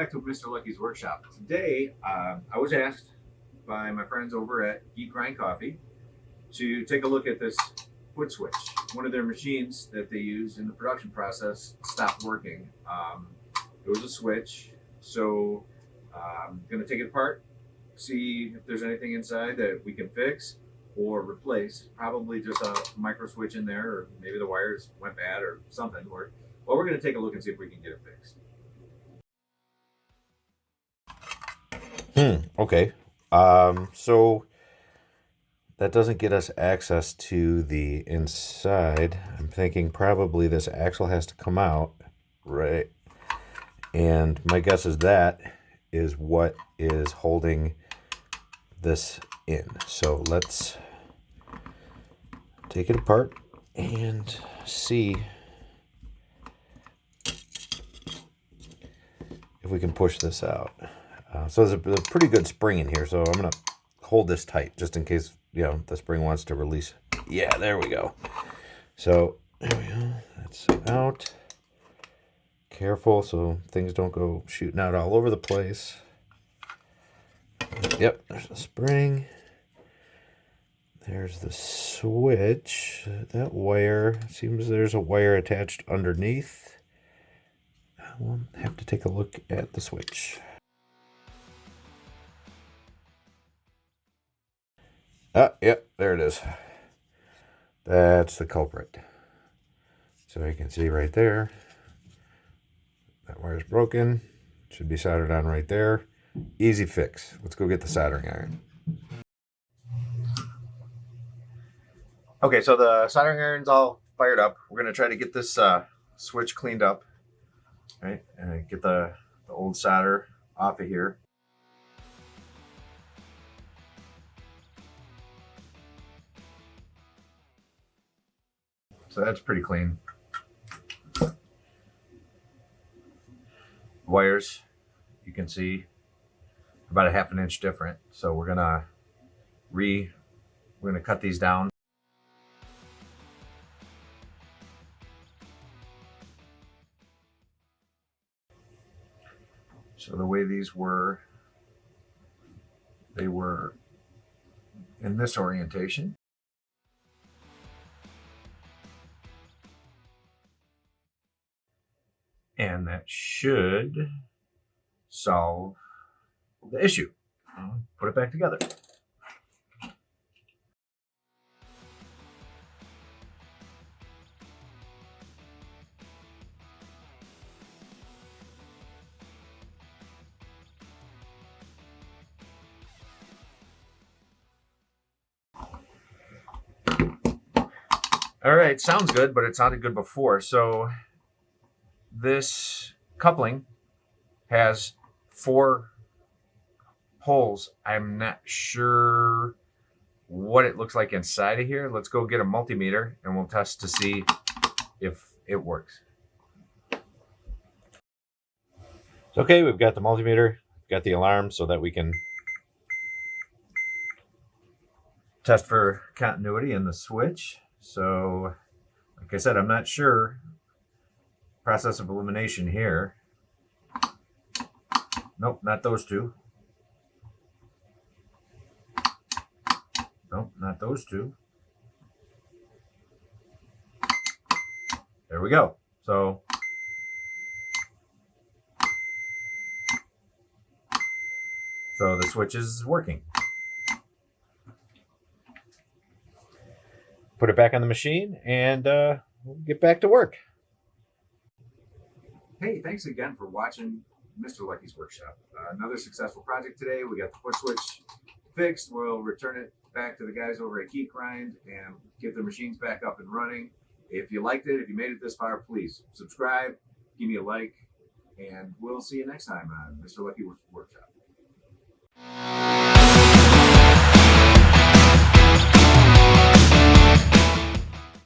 back to Mr. Lucky's workshop. Today, I was asked by my friends over at Geek Grind Coffee to take a look at this foot switch. One of their machines that they use in the production process stopped working. It was a switch, so I'm going to take it apart, see if there's anything inside that we can fix or replace. Probably just a micro switch in there, or maybe the wires went bad or something. Well, we're going to take a look and see if we can get it fixed. Okay. So that doesn't get us access to the inside. I'm thinking probably this axle has to come out, right? And my guess is that is what is holding this in. So let's take it apart and see if we can push this out. So there's a pretty good spring in here, so I'm going to hold this tight just in case, the spring wants to release. Yeah, there we go. So there we go. That's out. Careful so things don't go shooting out all over the place. Yep, there's the spring. There's the switch. That wire, seems there's a wire attached underneath. We'll have to take a look at the switch. Yep, there it is. That's the culprit. So you can see right there, that wire's broken. Should be soldered on right there. Easy fix. Let's go get the soldering iron. Okay, so the soldering iron's all fired up. We're going to try to get this switch cleaned up, right? And get the old solder off of here. So that's pretty clean. Wires, you can see about a 1/2 inch different. So we're gonna cut these down. So the way these were, they were in this orientation. And that should solve the issue. Put it back together. All right, sounds good, but it sounded good before. So this coupling has 4 holes. I'm not sure what it looks like inside of here. Let's go get a multimeter and we'll test to see if it works. Okay, we've got the multimeter, got the alarm so that we can test for continuity in the switch. So, like I said, I'm not sure. Process of elimination here. Nope, not those two. Nope, not those two. There we go. So the switch is working. Put it back on the machine and we'll get back to work. Hey, thanks again for watching Mr. Lucky's workshop. Another successful project today. We got the foot switch fixed. We'll return it back to the guys over at Geek Grind and get the machines back up and running. If you liked it, if you made it this far, please subscribe, give me a like, and we'll see you next time on Mr. Lucky's workshop.